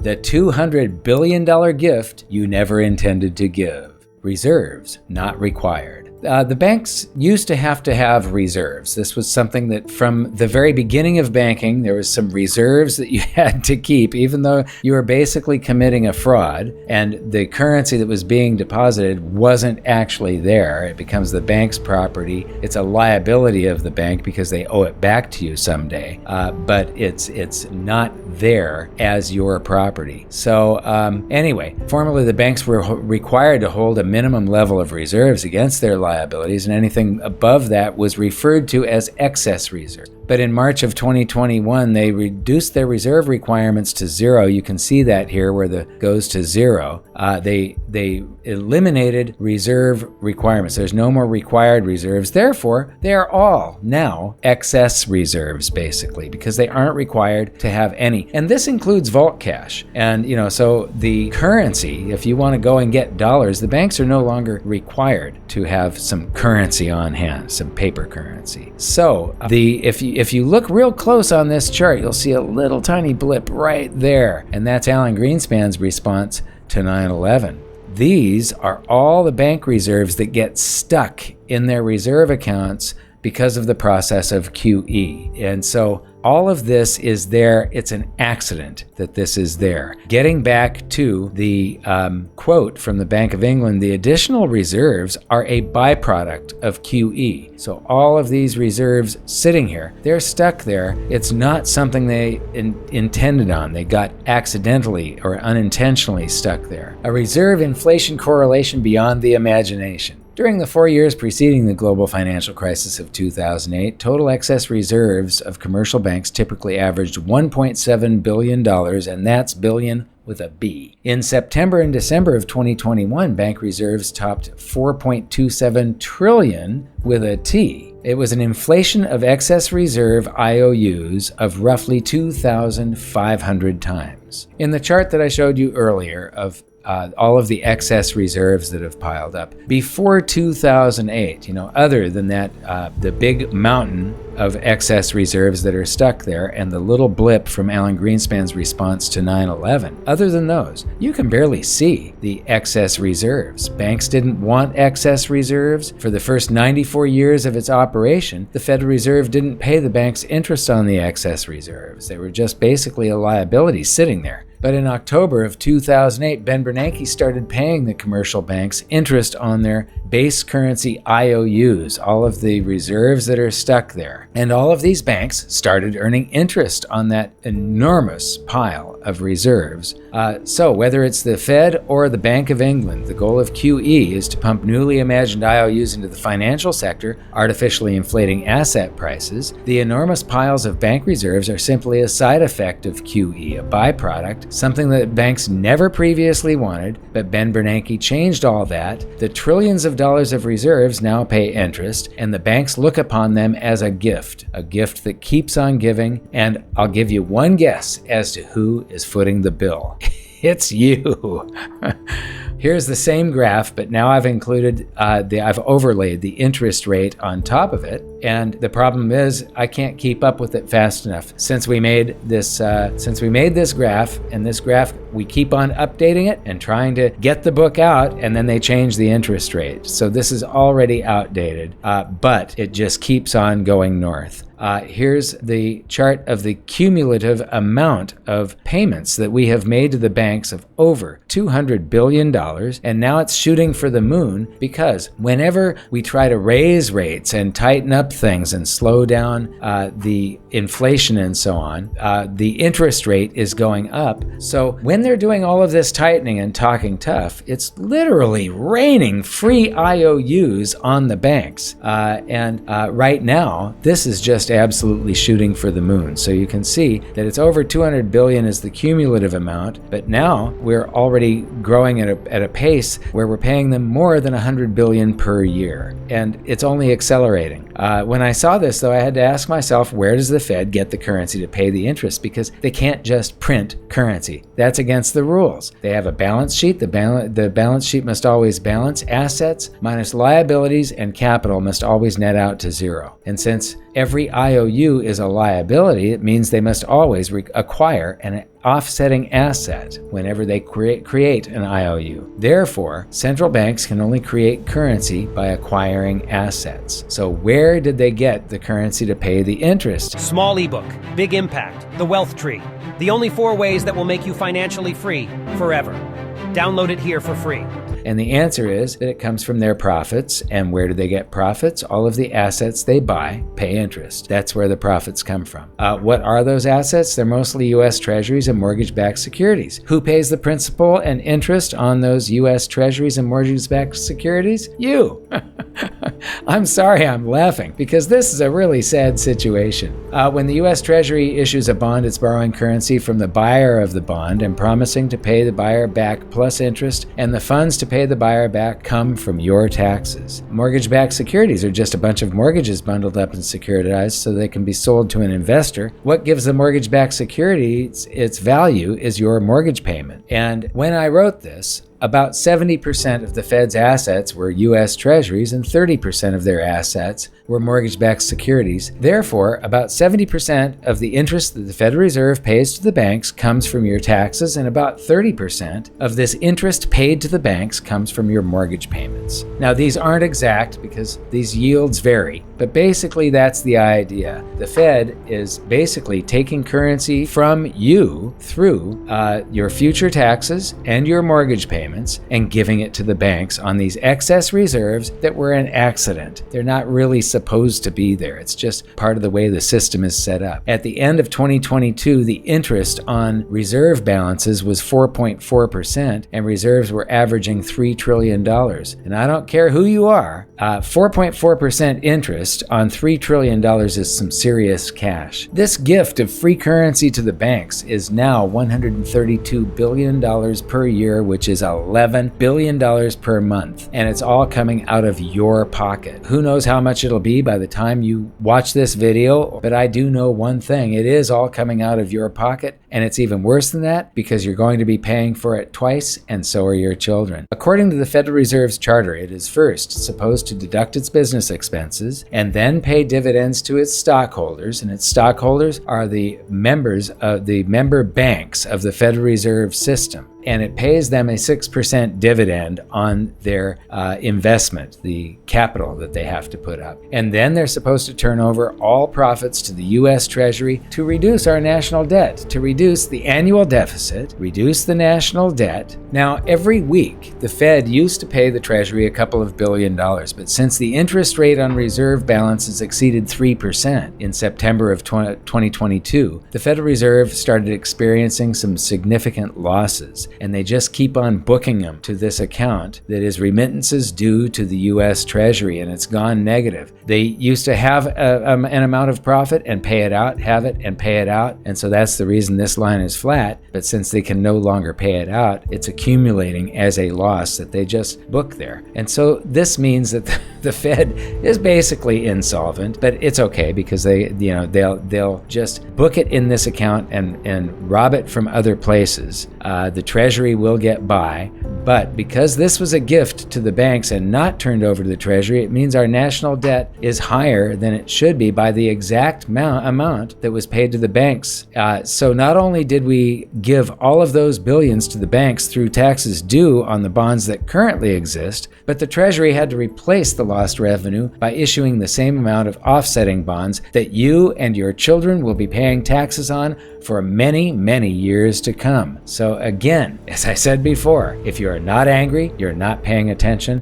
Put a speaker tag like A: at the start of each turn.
A: The $200 billion gift you never intended to give. Reserves not required. The banks used to have reserves. This was something that from the very beginning of banking, there was some reserves that you had to keep, even though you were basically committing a fraud and the currency that was being deposited wasn't actually there. It becomes the bank's property. It's a liability of the bank because they owe it back to you someday, but it's not there as your property. So anyway, formerly the banks were required to hold a minimum level of reserves against their liabilities, and anything above that was referred to as excess reserve. But in March of 2021, they reduced their reserve requirements to zero. You can see that here where the goes to zero. They eliminated reserve requirements. There's no more required reserves. Therefore, they are all now excess reserves, basically, because they aren't required to have any. And this includes vault cash. And, so the currency, if you want to go and get dollars, the banks are no longer required to have some currency on hand, some paper currency. So if you look real close on this chart, you'll see a little tiny blip right there. And that's Alan Greenspan's response to 9/11. These are all the bank reserves that get stuck in their reserve accounts because of the process of QE. And so all of this is there. It's an accident that this is there. Getting back to the quote from the Bank of England, the additional reserves are a byproduct of QE. So all of these reserves sitting here, they're stuck there. It's not something they intended on. They got accidentally or unintentionally stuck there. A reserve inflation correlation beyond the imagination. During the 4 years preceding the global financial crisis of 2008, total excess reserves of commercial banks typically averaged $1.7 billion, and that's billion with a B. In September and December of 2021, bank reserves topped $4.27 trillion with a T. It was an inflation of excess reserve IOUs of roughly 2,500 times. In the chart that I showed you earlier of all of the excess reserves that have piled up. Before 2008, other than that, the big mountain of excess reserves that are stuck there and the little blip from Alan Greenspan's response to 9/11, other than those, you can barely see the excess reserves. Banks didn't want excess reserves. For the first 94 years of its operation, the Federal Reserve didn't pay the banks interest on the excess reserves. They were just basically a liability sitting there. But in October of 2008, Ben Bernanke started paying the commercial banks interest on their base currency IOUs, all of the reserves that are stuck there. And all of these banks started earning interest on that enormous pile of reserves. So whether it's the Fed or the Bank of England, the goal of QE is to pump newly imagined IOUs into the financial sector, artificially inflating asset prices. The enormous piles of bank reserves are simply a side effect of QE, a byproduct, something that banks never previously wanted, but Ben Bernanke changed all that. The trillions of dollars of reserves now pay interest, and the banks look upon them as a gift that keeps on giving, and I'll give you one guess as to who is footing the bill. It's you. Here's the same graph, but now I've included, I've overlaid the interest rate on top of it. And the problem is I can't keep up with it fast enough. Since we made this graph, and this graph, we keep on updating it and trying to get the book out, and then they change the interest rate. So this is already outdated, but it just keeps on going north. Here's the chart of the cumulative amount of payments that we have made to the banks of over $200 billion, and now it's shooting for the moon because whenever we try to raise rates and tighten up things and slow down the inflation and so on, the interest rate is going up. So when they're doing all of this tightening and talking tough, it's literally raining free IOUs on the banks. And right now, this is just absolutely shooting for the moon. So you can see that it's over 200 billion is the cumulative amount, but now we're already growing at a pace where we're paying them more than 100 billion per year, and it's only accelerating. When I saw this, though, I had to ask myself, where does the Fed get the currency to pay the interest? Because they can't just print currency. That's against the rules. They have a balance sheet. The balance sheet must always balance assets minus liabilities, and capital must always net out to zero. And since every IOU is a liability, it means they must always acquire an offsetting asset whenever they create an IOU. Therefore, central banks can only create currency by acquiring assets. So where did they get the currency to pay the interest?
B: Small ebook, big impact, the wealth tree. The only 4 ways that will make you financially free forever. Download it here for free.
A: And the answer is that it comes from their profits. And where do they get profits? All of the assets they buy pay interest. That's where the profits come from. What are those assets? They're mostly U.S. Treasuries and mortgage-backed securities. Who pays the principal and interest on those U.S. Treasuries and mortgage-backed securities? You! I'm sorry I'm laughing, because this is a really sad situation. When the U.S. Treasury issues a bond, it's borrowing currency from the buyer of the bond and promising to pay the buyer back plus interest, and the funds to pay the buyer back come from your taxes. Mortgage-backed securities are just a bunch of mortgages bundled up and securitized so they can be sold to an investor. What gives the mortgage-backed securities its value is your mortgage payment. And when I wrote this, about 70% of the Fed's assets were U.S. Treasuries and 30% of their assets were mortgage-backed securities. Therefore, about 70% of the interest that the Federal Reserve pays to the banks comes from your taxes, and about 30% of this interest paid to the banks comes from your mortgage payments. Now, these aren't exact because these yields vary, but basically that's the idea. The Fed is basically taking currency from you through your future taxes and your mortgage payments and giving it to the banks on these excess reserves that were an accident. They're not really supposed to be there. It's just part of the way the system is set up. At the end of 2022, the interest on reserve balances was 4.4%, and reserves were averaging $3 trillion. And I don't care who you are, 4.4% interest on $3 trillion is some serious cash. This gift of free currency to the banks is now $132 billion per year, which is $11 billion per month. And it's all coming out of your pocket. Who knows how much it'll be by the time you watch this video, but I do know one thing. It is all coming out of your pocket, and it's even worse than that because you're going to be paying for it twice, and so are your children. According to the Federal Reserve's charter, it is first supposed to deduct its business expenses and then pay dividends to its stockholders, and its stockholders are the members of the member banks of the Federal Reserve system. And it pays them a 6% dividend on their investment, the capital that they have to put up. And then they're supposed to turn over all profits to the U.S. Treasury to reduce our national debt, to reduce the annual deficit, reduce the national debt. Now, every week, the Fed used to pay the Treasury a couple of $1 billion, but since the interest rate on reserve balances exceeded 3% in September of 2022, the Federal Reserve started experiencing some significant losses. And they just keep on booking them to this account that is remittances due to the U.S. Treasury, and it's gone negative. They used to have an amount of profit and pay it out, have it and pay it out, and so that's the reason this line is flat. But since they can no longer pay it out, it's accumulating as a loss that they just book there. And so this means that the Fed is basically insolvent, but it's okay because they'll just book it in this account and rob it from other places. The Treasury will get by, but because this was a gift to the banks and not turned over to the Treasury, it means our national debt is higher than it should be by the exact amount that was paid to the banks. So not only did we give all of those billions to the banks through taxes due on the bonds that currently exist, but the Treasury had to replace the lost revenue by issuing the same amount of offsetting bonds that you and your children will be paying taxes on for many, many years to come. So again, as I said before, if you are not angry, you're not paying attention.